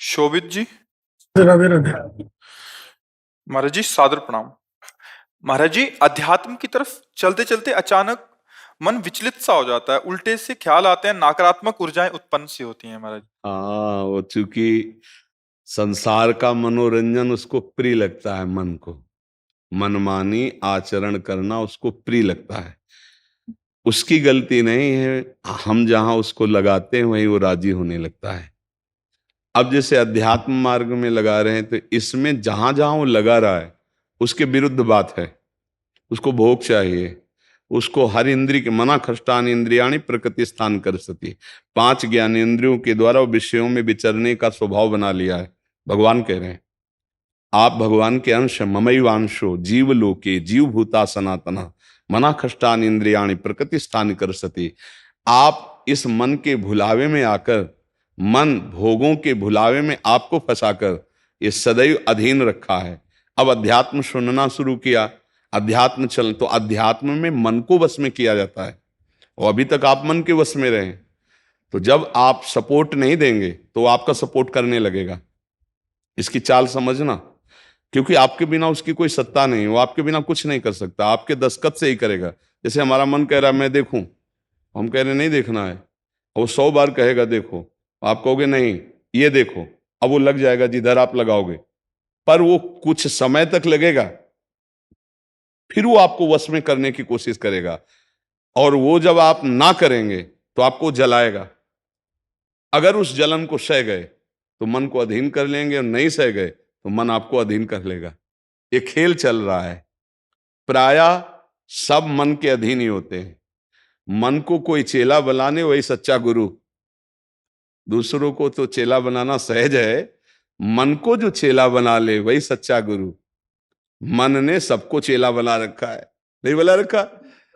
शोभित जी। राधे राधे। महाराज जी सादर प्रणाम। महाराज जी, अध्यात्म की तरफ चलते चलते अचानक मन विचलित सा हो जाता है, उल्टे से ख्याल आते हैं, नकारात्मक ऊर्जाएं उत्पन्न सी होती हैं महाराज। हाँ, वो चूंकि संसार का मनोरंजन उसको प्रिय लगता है, मन को मनमानी आचरण करना उसको प्रिय लगता है। उसकी गलती नहीं है, हम जहां उसको लगाते हैं वहीं वो राजी होने लगता है। अब जैसे अध्यात्म मार्ग में लगा रहे हैं तो इसमें जहां जहां वो लगा रहा है उसके विरुद्ध बात है। उसको भोग चाहिए, उसको हर इंद्रिय के मना खष्टान इंद्रियाणी प्रकृति स्थान कर सती, पांच ज्ञानेंद्रियों के द्वारा वो विषयों में विचरने का स्वभाव बना लिया है। भगवान कह रहे हैं आप भगवान के अंश, ममैवांशो जीव लोके जीव भूता सनातना मना खष्टान इंद्रियाणी प्रकृति स्थान कर सती। आप इस मन के भुलावे में आकर, मन भोगों के भुलावे में आपको फंसाकर ये सदैव अधीन रखा है। अब अध्यात्म सुनना शुरू किया, अध्यात्म चल तो अध्यात्म में मन को वश में किया जाता है और अभी तक आप मन के वश में रहे। तो जब आप सपोर्ट नहीं देंगे तो वो आपका सपोर्ट करने लगेगा। इसकी चाल समझना, क्योंकि आपके बिना उसकी कोई सत्ता नहीं, वो आपके बिना कुछ नहीं कर सकता, आपके दस्तखत से ही करेगा। जैसे हमारा मन कह रहा है मैं देखूं, हम कह रहे नहीं देखना है, और वो 100 बार कहेगा देखो, आप कहोगे नहीं ये देखो, अब वो लग जाएगा जिधर आप लगाओगे, पर वो कुछ समय तक लगेगा, फिर वो आपको वश में करने की कोशिश करेगा, और वो जब आप ना करेंगे तो आपको जलाएगा। अगर उस जलन को सह गए तो मन को अधीन कर लेंगे, और नहीं सह गए तो मन आपको अधीन कर लेगा। ये खेल चल रहा है। प्रायः सब मन के अधीन ही होते हैं। मन को कोई चेला बनाने वही सच्चा गुरु। दूसरों को तो चेला बनाना सहज है, मन को जो चेला बना ले वही सच्चा गुरु। मन ने सबको चेला बना रखा है, नहीं बना रखा?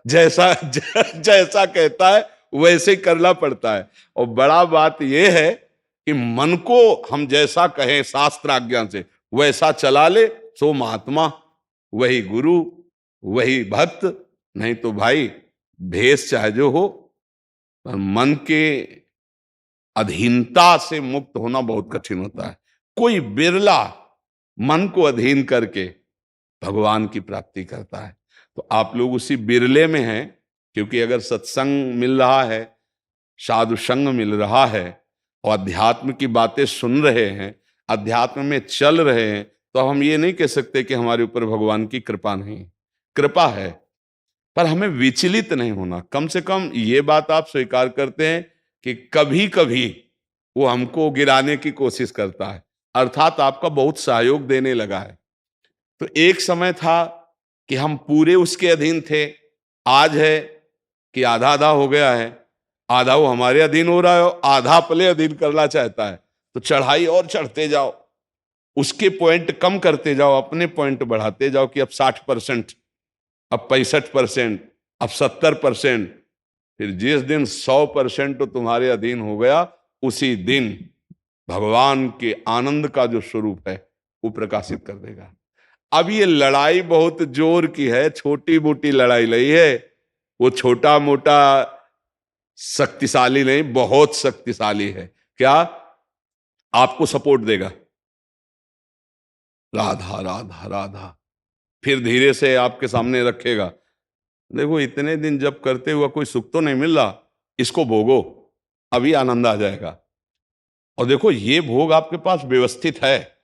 जैसा जैसा कहता है वैसे ही करना पड़ता है। और बड़ा बात यह है कि मन को हम जैसा कहें शास्त्र आज्ञा से वैसा चला ले, सो महात्मा, वही गुरु, वही भक्त। नहीं तो भाई भेष चाहे जो हो, पर मन के अधीनता से मुक्त होना बहुत कठिन होता है। कोई बिरला मन को अधीन करके भगवान की प्राप्ति करता है। तो आप लोग उसी बिरले में हैं, क्योंकि अगर सत्संग मिल रहा है, साधु संग मिल रहा है, और अध्यात्म की बातें सुन रहे हैं, अध्यात्म में चल रहे हैं, तो हम ये नहीं कह सकते कि हमारे ऊपर भगवान की कृपा नहीं। कृपा है, पर हमें विचलित नहीं होना। कम से कम ये बात आप स्वीकार करते हैं कि कभी कभी वो हमको गिराने की कोशिश करता है, अर्थात आपका बहुत सहयोग देने लगा है। तो एक समय था कि हम पूरे उसके अधीन थे, आज है कि आधा आधा हो गया है। आधा वो हमारे अधीन हो रहा है, आधा अपने अधीन करना चाहता है। तो चढ़ाई और चढ़ते जाओ, उसके पॉइंट कम करते जाओ, अपने पॉइंट बढ़ाते जाओ कि अब 60%, अब 65%, अब 70%। फिर जिस दिन 100% तो तुम्हारे अधीन हो गया, उसी दिन भगवान के आनंद का जो स्वरूप है वो प्रकाशित कर देगा। अब ये लड़ाई बहुत जोर की है, छोटी मोटी लड़ाई नहीं है। वो छोटा मोटा शक्तिशाली नहीं, बहुत शक्तिशाली है। क्या? आपको सपोर्ट देगा, राधा राधा राधा, फिर धीरे से आपके सामने रखेगा। देखो इतने दिन जब करते हुआ कोई सुख तो नहीं मिल रहा, इसको भोगो, अभी आनंद आ जाएगा। और देखो ये भोग आपके पास व्यवस्थित है,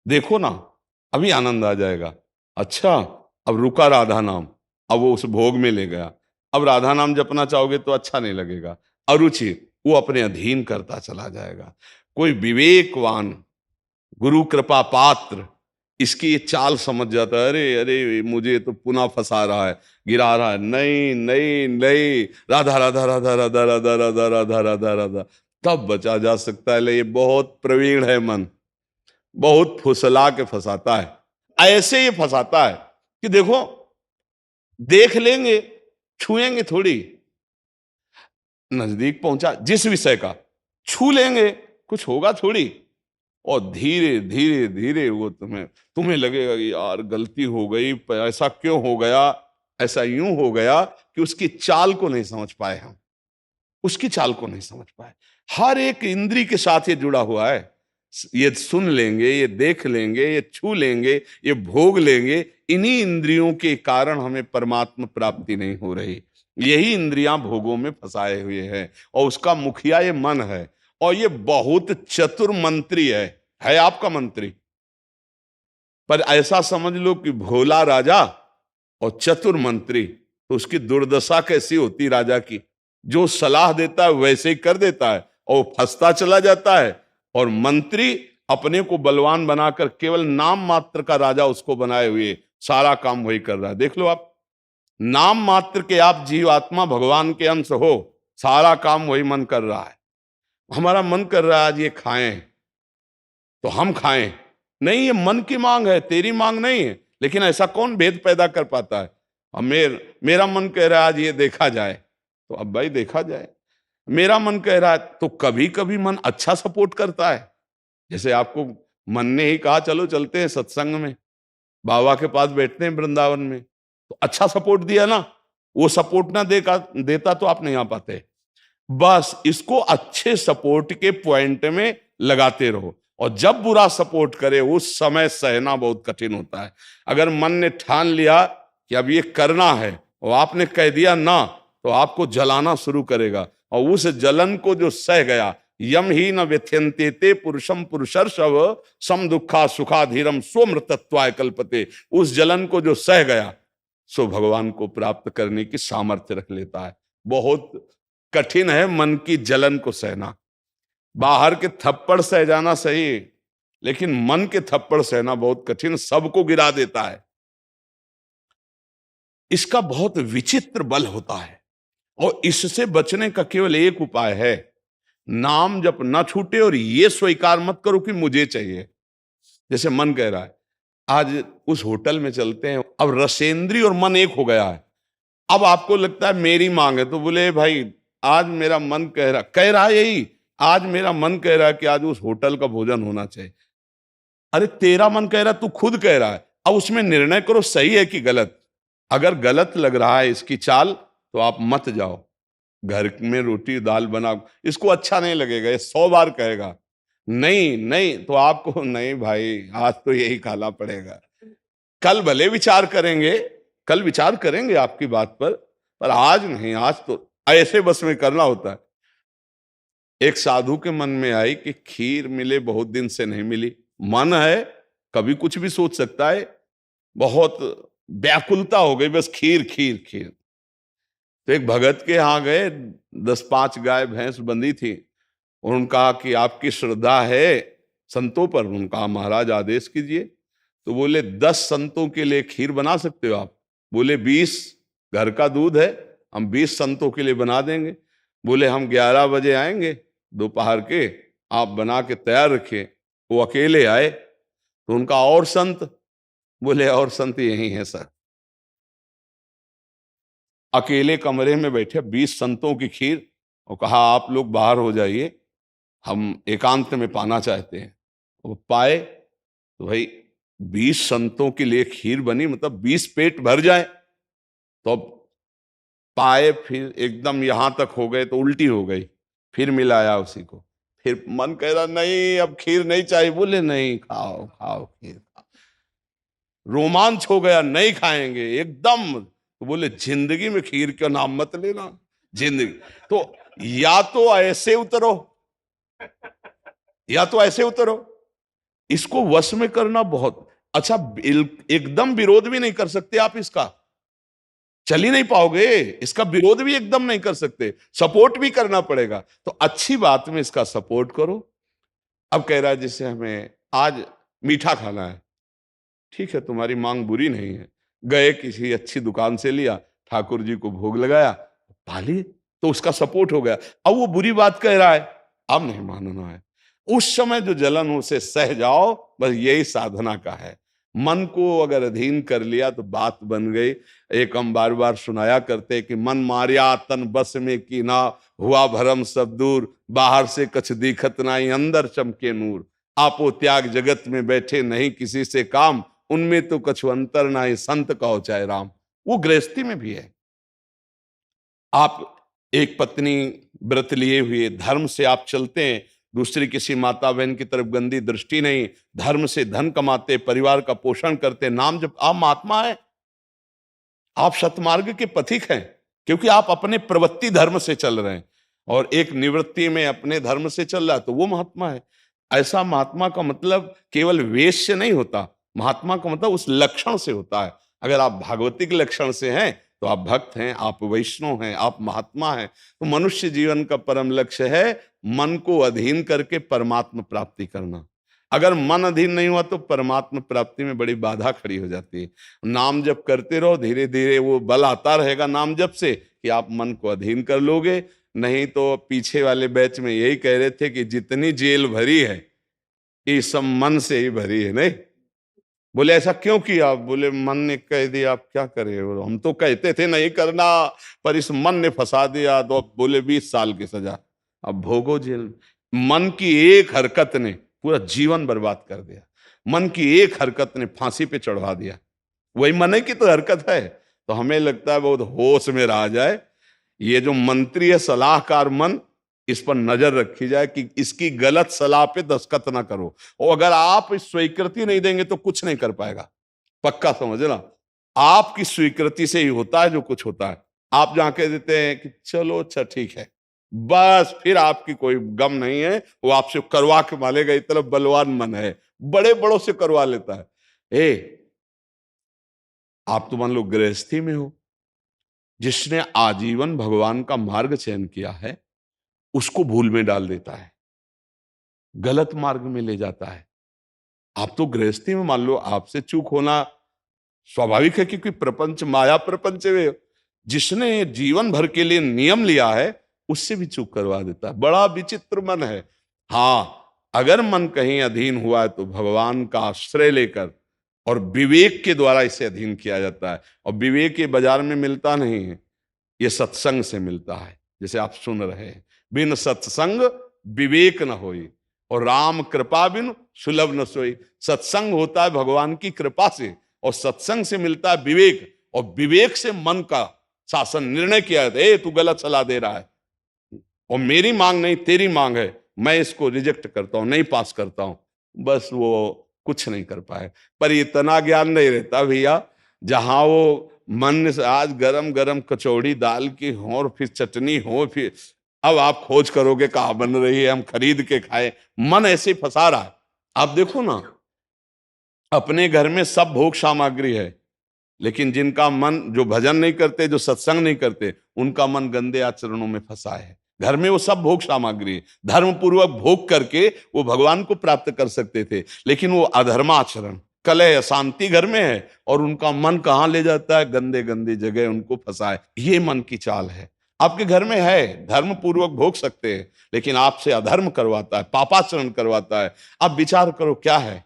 देखो ना, अभी आनंद आ जाएगा। अच्छा, अब रुका राधा नाम, अब वो उस भोग में ले गया। अब राधा नाम जपना चाहोगे तो अच्छा नहीं लगेगा, अरुचि, वो अपने अधीन करता चला जाएगा। कोई विवेकवान गुरु कृपा पात्र इसकी ये चाल समझ जाता है, अरे अरे मुझे तो पुनः फंसा रहा है, गिरा रहा है। नहीं नहीं नहीं, राधा राधा राधा राधा राधा राधा राधा राधा राधा, तब बचा जा सकता है। ले ये बहुत प्रवीण है मन, बहुत फुसला के फंसाता है। ऐसे ये फंसाता है कि देखो देख लेंगे, छुएंगे थोड़ी, नजदीक पहुंचा जिस विषय का, छू लेंगे, कुछ होगा थोड़ी, और धीरे धीरे धीरे वो तुम्हें लगेगा कि यार गलती हो गई, ऐसा क्यों हो गया, ऐसा यूं हो गया कि उसकी चाल को नहीं समझ पाए हम, उसकी चाल को नहीं समझ पाए। हर एक इंद्री के साथ ये जुड़ा हुआ है। ये सुन लेंगे, ये देख लेंगे, ये छू लेंगे, ये भोग लेंगे, इन्हीं इंद्रियों के कारण हमें परमात्मा प्राप्ति नहीं हो रही। यही इंद्रियां भोगों में फंसाए हुए हैं और उसका मुखिया ये मन है। और ये बहुत चतुर मंत्री है आपका मंत्री। पर ऐसा समझ लो कि भोला राजा और चतुर मंत्री, तो उसकी दुर्दशा कैसी होती राजा की। जो सलाह देता है वैसे ही कर देता है और वो फंसता चला जाता है। और मंत्री अपने को बलवान बनाकर केवल नाम मात्र का राजा उसको बनाए हुए सारा काम वही कर रहा है। देख लो आप, नाम मात्र के आप जीवात्मा भगवान के अंश हो, सारा काम वही मन कर रहा है। हमारा मन कर रहा है आज ये खाएं तो हम खाएं, नहीं, ये मन की मांग है, तेरी मांग नहीं है। लेकिन ऐसा कौन भेद पैदा कर पाता है। अब मेरा मन कह रहा है आज ये देखा जाए, तो अब भाई देखा जाए। मेरा मन कह रहा है, तो कभी कभी मन अच्छा सपोर्ट करता है। जैसे आपको मन ने ही कहा चलो चलते हैं सत्संग में, बाबा के पास बैठते हैं वृंदावन में, तो अच्छा सपोर्ट दिया ना। वो सपोर्ट ना देता तो आप नहीं आ पाते। बस इसको अच्छे सपोर्ट के पॉइंट में लगाते रहो। और जब बुरा सपोर्ट करे उस समय सहना बहुत कठिन होता है। अगर मन ने ठान लिया कि अब ये करना है और आपने कह दिया ना, तो आपको जलाना शुरू करेगा। और उस जलन को जो सह गया, यम ही न व्यथ्यन्ते ते पुरुषम पुरुषर्षव सम दुखा सुखाधीरम स्वमृतत्वाय कल्पते, उस जलन को जो सह गया सो भगवान को प्राप्त करने की सामर्थ्य रख लेता है। बहुत कठिन है मन की जलन को सहना। बाहर के थप्पड़ सह जाना सही, लेकिन मन के थप्पड़ सहना बहुत कठिन, सबको गिरा देता है। इसका बहुत विचित्र बल होता है और इससे बचने का केवल एक उपाय है, नाम जप न छूटे और ये स्वीकार मत करो कि मुझे चाहिए। जैसे मन कह रहा है आज उस होटल में चलते हैं, अब रसेंद्री और मन एक हो गया है। अब आपको लगता है मेरी मांग है, तो बोले भाई आज मेरा मन कह रहा है यही, आज मेरा मन कह रहा है कि आज उस होटल का भोजन होना चाहिए। अरे तेरा मन कह रहा है, तू खुद कह रहा है, अब उसमें निर्णय करो सही है कि गलत। अगर गलत लग रहा है इसकी चाल तो आप मत जाओ। घर में रोटी दाल बनाओ, इसको अच्छा नहीं लगेगा, ये 100 बार कहेगा नहीं नहीं, तो आपको नहीं भाई आज तो यही खाना पड़ेगा। कल भले विचार करेंगे, कल विचार करेंगे आपकी बात पर आज नहीं, आज तो ऐसे बस में करना होता है। एक साधु के मन में आई कि खीर मिले, बहुत दिन से नहीं मिली, मन है कभी कुछ भी सोच सकता है, बहुत व्याकुलता हो गई, बस खीर खीर खीर। तो एक भगत के यहाँ गए, 10-5 गाय भैंस बंधी थी। उन्होंने कहा कि आपकी श्रद्धा है संतों पर। उन्होंने कहा महाराज आदेश कीजिए। तो बोले 10 संतों के लिए खीर बना सकते हो आप? बोले 20, घर का दूध है, हम 20 संतों के लिए बना देंगे। बोले हम 11 बजे आएंगे दोपहर के, आप बना के तैयार रखिए। वो अकेले आए तो उनका और संत, बोले और संत यही है सर। अकेले कमरे में बैठे 20 संतों की खीर और कहा आप लोग बाहर हो जाइए, हम एकांत में पाना चाहते हैं। वो पाए तो भाई 20 संतों के लिए खीर बनी, मतलब 20 पेट भर जाए। तो अब पाए, फिर एकदम यहां तक हो गए तो उल्टी हो गई, फिर मिलाया उसी को। फिर मन कह रहा नहीं अब खीर नहीं चाहिए, बोले नहीं खाओ खाओ खीर खाओ। रोमांच हो गया, नहीं खाएंगे एकदम। तो बोले जिंदगी में खीर का नाम मत लेना, जिंदगी। तो या तो ऐसे उतरो, या तो ऐसे उतरो। इसको वश में करना बहुत अच्छा। एकदम विरोध भी नहीं कर सकते आप इसका, चल ही नहीं पाओगे। इसका विरोध भी एकदम नहीं कर सकते, सपोर्ट भी करना पड़ेगा। तो अच्छी बात में इसका सपोर्ट करो। अब कह रहा है जैसे हमें आज मीठा खाना है, ठीक है तुम्हारी मांग बुरी नहीं है। गए किसी अच्छी दुकान से लिया, ठाकुर जी को भोग लगाया, पाली, तो उसका सपोर्ट हो गया। अब वो बुरी बात कह रहा है, अब नहीं मानना है। उस समय जो जलन उसे सह जाओ, बस यही साधना का है। मन को अगर अधीन कर लिया तो बात बन गई। एक हम बार बार सुनाया करते कि मन मारिया तन बस में की ना, हुआ भरम सब दूर, बाहर से कछ दिखत नाई, अंदर चमके नूर। आपो त्याग जगत में बैठे नहीं किसी से काम, उनमें तो कछु अंतर नाई, संत कहो चाहे राम। वो गृहस्थी में भी है। आप एक पत्नी व्रत लिए हुए धर्म से आप चलते हैं, दूसरी किसी माता बहन की तरफ गंदी दृष्टि नहीं, धर्म से धन कमाते, परिवार का पोषण करते, नाम जब आप महात्मा है, आप सतमार्ग के पथिक हैं, क्योंकि आप अपने प्रवृत्ति धर्म से चल रहे हैं और एक निवृत्ति में अपने धर्म से चल रहा है, तो वो महात्मा है। ऐसा महात्मा का मतलब केवल वेश से नहीं होता, महात्मा का मतलब उस लक्षण से होता है। अगर आप भागवतिक लक्षण से हैं तो आप भक्त हैं, आप वैष्णव हैं, आप महात्मा हैं। तो मनुष्य जीवन का परम लक्ष्य है मन को अधीन करके परमात्मा प्राप्ति करना। अगर मन अधीन नहीं हुआ तो परमात्मा प्राप्ति में बड़ी बाधा खड़ी हो जाती है। नाम जप करते रहो, धीरे धीरे वो बल आता रहेगा नाम जप से कि आप मन को अधीन कर लोगे। नहीं तो पीछे वाले बैच में यही कह रहे थे कि जितनी जेल भरी है ये सब मन से ही भरी है। नहीं बोले ऐसा क्यों किया? बोले मन ने कह दिया, आप क्या करें, हम तो कहते थे नहीं करना, पर इस मन ने फंसा दिया। तो बोले 20 साल की सजा, अब भोगो जेल। मन की एक हरकत ने पूरा जीवन बर्बाद कर दिया, मन की एक हरकत ने फांसी पे चढ़वा दिया। वही मन की तो हरकत है। तो हमें लगता है बहुत होश में रहा जाए, ये जो मंत्री है सलाहकार मन, इस पर नजर रखी जाए कि इसकी गलत सलाह पे दस्तखत ना करो। और अगर आप स्वीकृति नहीं देंगे तो कुछ नहीं कर पाएगा, पक्का समझना। आपकी स्वीकृति से ही होता है जो कुछ होता है। आप जहां कह देते हैं कि चलो अच्छा ठीक है, बस फिर आपकी कोई गम नहीं है, वो आपसे करवा के मालेगा। इतना बलवान मन है, बड़े बड़ों से करवा लेता है। आप तो मान लो गृहस्थी में हो, जिसने आजीवन भगवान का मार्ग चयन किया है उसको भूल में डाल देता है, गलत मार्ग में ले जाता है। आप तो गृहस्थी में मान लो आपसे चूक होना स्वाभाविक है, क्योंकि प्रपंच माया प्रपंच में जिसने जीवन भर के लिए नियम लिया है उससे भी चूक करवा देता है। बड़ा विचित्र मन है। हाँ, अगर मन कहीं अधीन हुआ है तो भगवान का आश्रय लेकर और विवेक के द्वारा इसे अधीन किया जाता है। और विवेक ये बाजार में मिलता नहीं है, ये सत्संग से मिलता है। जैसे आप सुन रहे हैं, बिन सत्संग विवेक न होई और राम कृपा बिन सुलभ न सोई। सत्संग होता है भगवान की कृपा से, और सत्संग से मिलता है विवेक, और विवेक से मन का शासन। निर्णय किया जाता है, तू गलत सलाह दे रहा है और मेरी मांग नहीं तेरी मांग है, मैं इसको रिजेक्ट करता हूं, नहीं पास करता हूं। बस वो कुछ नहीं कर पाए। पर इतना ज्ञान नहीं रहता भैया, जहां वो मन से आज गरम गरम कचौड़ी दाल की हो और फिर चटनी हो, फिर अब आप खोज करोगे कहाँ बन रही है, हम खरीद के खाए। मन ऐसे ही फंसा रहा है। आप देखो ना, अपने घर में सब भोग सामग्री है, लेकिन जिनका मन, जो भजन नहीं करते, जो सत्संग नहीं करते, उनका मन गंदे आचरणों में फंसा है। घर में वो सब भोग सामग्री, धर्म पूर्वक भोग करके वो भगवान को प्राप्त कर सकते थे, लेकिन वो अधर्माचरण, कलह, अशांति घर में है, और उनका मन कहां ले जाता है? गंदे गंदी जगह उनको फंसाए। ये मन की चाल है। आपके घर में है, धर्म पूर्वक भोग सकते हैं, लेकिन आपसे अधर्म करवाता है, पापाचरण करवाता है। आप विचार करो क्या है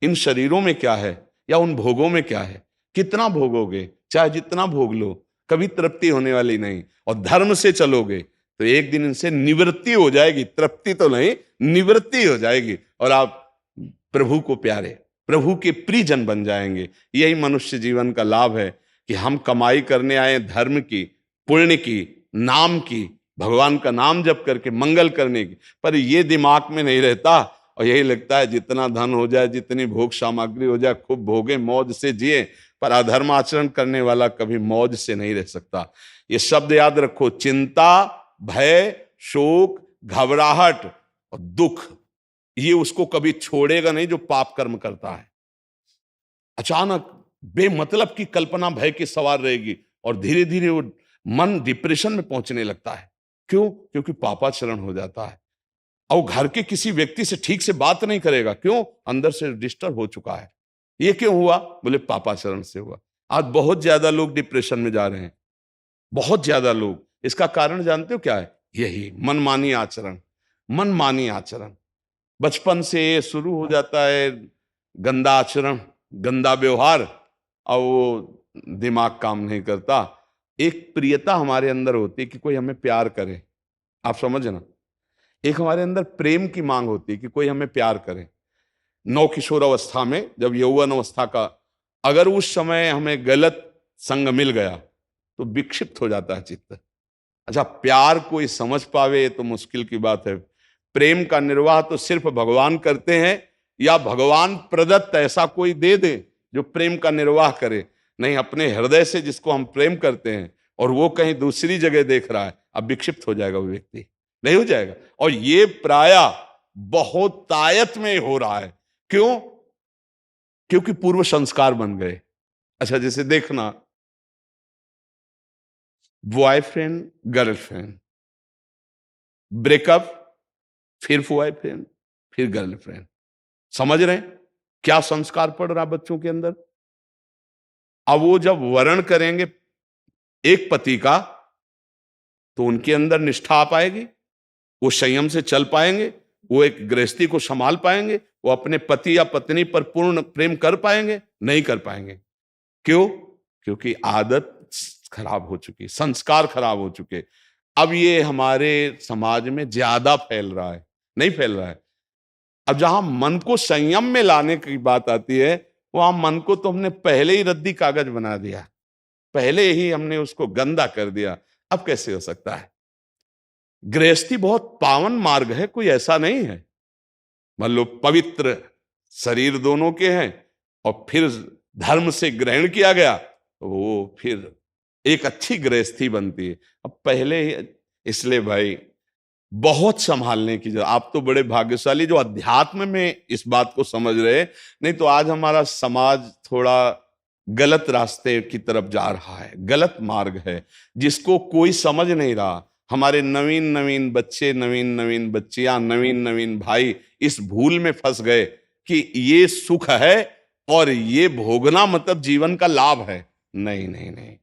इन शरीरों में, क्या है, या उन भोगों में क्या है? कितना भोगोगे? चाहे जितना भोग लो, कभी तृप्ति होने वाली नहीं। और धर्म से चलोगे तो एक दिन इनसे निवृत्ति हो जाएगी, तृप्ति तो नहीं, निवृत्ति हो जाएगी, और आप प्रभु को प्यारे, प्रभु के प्रियजन बन जाएंगे। यही मनुष्य जीवन का लाभ है कि हम कमाई करने आए धर्म की, पुण्य की, नाम की, भगवान का नाम जप करके मंगल करने की, पर ये दिमाग में नहीं रहता। और यही लगता है जितना धन हो जाए, जितनी भोग सामग्री हो जाए, खूब भोगे, मौज से जिए। पर अधर्म आचरण करने वाला कभी मौज से नहीं रह सकता। ये शब्द याद रखो, चिंता, भय, शोक, घबराहट और दुख, ये उसको कभी छोड़ेगा नहीं जो पाप कर्म करता है। अचानक बेमतलब की कल्पना भय की सवार रहेगी और धीरे धीरे वो मन डिप्रेशन में पहुंचने लगता है। क्यों? क्योंकि पापाचरण हो जाता है। और घर के किसी व्यक्ति से ठीक से बात नहीं करेगा। क्यों? अंदर से डिस्टर्ब हो चुका है। ये क्यों हुआ? बोले पापाचरण से हुआ। आज बहुत ज्यादा लोग डिप्रेशन में जा रहे हैं, बहुत ज्यादा लोग। इसका कारण जानते हो क्या है? यही मनमानी आचरण। मनमानी आचरण बचपन से शुरू हो जाता है, गंदा आचरण, गंदा व्यवहार, और वो दिमाग काम नहीं करता। एक प्रियता हमारे अंदर होती है कि कोई हमें प्यार करे। आप समझना, एक हमारे अंदर प्रेम की मांग होती है कि कोई हमें प्यार करे। नौ किशोर अवस्था में, जब यौवन अवस्था का, अगर उस समय हमें गलत संग मिल गया तो विक्षिप्त हो जाता है चित्त। अच्छा, प्यार कोई समझ पावे तो मुश्किल की बात है। प्रेम का निर्वाह तो सिर्फ भगवान करते हैं, या भगवान प्रदत्त ऐसा कोई दे दे जो प्रेम का निर्वाह करे। नहीं, अपने हृदय से जिसको हम प्रेम करते हैं और वो कहीं दूसरी जगह देख रहा है, अब विक्षिप्त हो जाएगा वो व्यक्ति, नहीं हो जाएगा। और ये प्रायः बहुत तायत में हो रहा है। क्यों? क्योंकि पूर्व संस्कार बन गए। अच्छा, जैसे देखना, बॉयफ्रेंड गर्लफ्रेंड, ब्रेकअप, फिर बॉयफ्रेंड, फिर गर्लफ्रेंड। समझ रहे हैं क्या संस्कार पड़ रहा बच्चों के अंदर? अब वो जब वर्ण करेंगे एक पति का, तो उनके अंदर निष्ठा आ पाएगी, वो संयम से चल पाएंगे, वो एक गृहस्थी को संभाल पाएंगे, वो अपने पति या पत्नी पर पूर्ण प्रेम कर पाएंगे? नहीं कर पाएंगे। क्यों? क्योंकि आदत खराब हो चुकी, संस्कार खराब हो चुके। अब ये हमारे समाज में ज्यादा फैल रहा है, नहीं फैल रहा है। अब जहां मन को संयम में लाने की बात आती है, वहां मन को तो हमने पहले ही रद्दी कागज बना दिया, पहले ही हमने उसको गंदा कर दिया। अब कैसे हो सकता है? गृहस्थी बहुत पावन मार्ग है, कोई ऐसा नहीं है। मान लो पवित्र शरीर दोनों के हैं और फिर धर्म से ग्रहण किया गया, तो वो फिर एक अच्छी गृहस्थी बनती है। अब पहले ही, इसलिए भाई बहुत संभालने की जरूरत। आप तो बड़े भाग्यशाली जो अध्यात्म में इस बात को समझ रहे, नहीं तो आज हमारा समाज थोड़ा गलत रास्ते की तरफ जा रहा है, गलत मार्ग है जिसको कोई समझ नहीं रहा। हमारे नवीन नवीन बच्चे, नवीन नवीन बच्चियां, नवीन नवीन भाई इस भूल में फंस गए कि ये सुख है और ये भोगना मतलब जीवन का लाभ है। नहीं नहीं नहीं,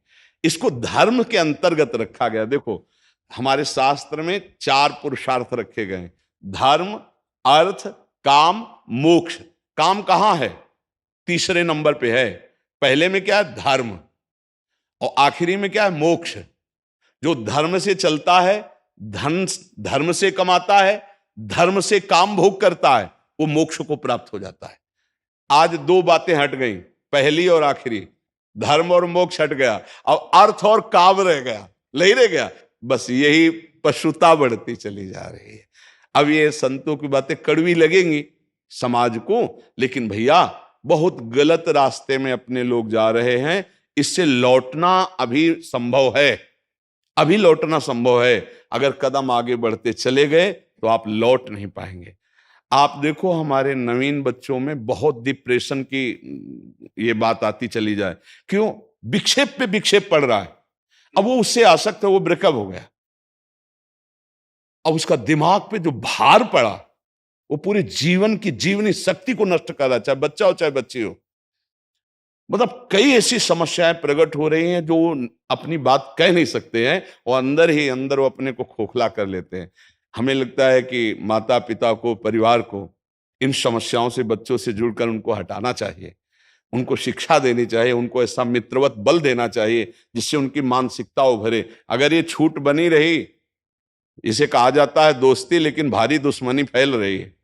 इसको धर्म के अंतर्गत रखा गया। देखो, हमारे शास्त्र में 4 पुरुषार्थ रखे गए, धर्म, अर्थ, काम, मोक्ष। काम कहां है? तीसरे नंबर पे है। पहले में क्या है? धर्म, और आखिरी में क्या है? मोक्ष। जो धर्म से चलता है, धन धर्म से कमाता है, धर्म से काम भोग करता है, वो मोक्ष को प्राप्त हो जाता है। आज 2 बातें हट गई, पहली और आखिरी, धर्म और मोक्ष हट गया, अब अर्थ और काम रह गया, नहीं रह गया। बस यही पशुता बढ़ती चली जा रही है। अब ये संतों की बातें कड़वी लगेंगी समाज को, लेकिन भैया बहुत गलत रास्ते में अपने लोग जा रहे हैं। इससे लौटना अभी संभव है, अभी लौटना संभव है। अगर कदम आगे बढ़ते चले गए तो आप लौट नहीं पाएंगे। आप देखो, हमारे नवीन बच्चों में बहुत डिप्रेशन की ये बात आती चली जाए। क्यों? विक्षेप पे विक्षेप पड़ रहा है। अब वो उससे आसक्त है, वो ब्रेकअप हो गया, अब उसका दिमाग पे जो भार पड़ा वो पूरे जीवन की जीवनी शक्ति को नष्ट कर रहा है, चाहे बच्चा हो चाहे बच्ची हो। मतलब कई ऐसी समस्याएं प्रकट हो रही हैं जो अपनी बात कह नहीं सकते हैं और अंदर ही अंदर वो अपने को खोखला कर लेते हैं। हमें लगता है कि माता पिता को, परिवार को इन समस्याओं से, बच्चों से जुड़कर उनको हटाना चाहिए, उनको शिक्षा देनी चाहिए, उनको ऐसा मित्रवत बल देना चाहिए जिससे उनकी मानसिकता उभरे। अगर ये छूट बनी रही, इसे कहा जाता है दोस्ती, लेकिन भारी दुश्मनी फैल रही है,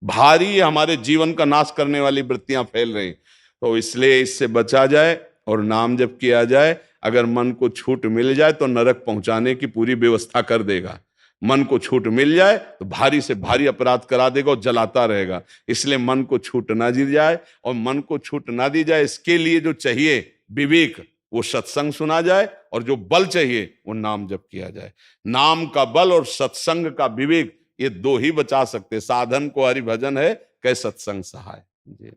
भारी हमारे जीवन का नाश करने वाली वृत्तियां फैल रही। तो इसलिए इससे बचा जाए और नाम जप किया जाए। अगर मन को छूट मिल जाए तो नरक पहुंचाने की पूरी व्यवस्था कर देगा। मन को छूट मिल जाए तो भारी से भारी अपराध करा देगा और जलाता रहेगा। इसलिए मन को छूट ना दी जाए, और मन को छूट ना दी जाए इसके लिए जो चाहिए विवेक, वो सत्संग सुना जाए, और जो बल चाहिए वो नाम जप किया जाए। नाम का बल और सत्संग का विवेक, ये 2 ही बचा सकते। साधन को हरि भजन है, कै सत्संग सहाय। जी।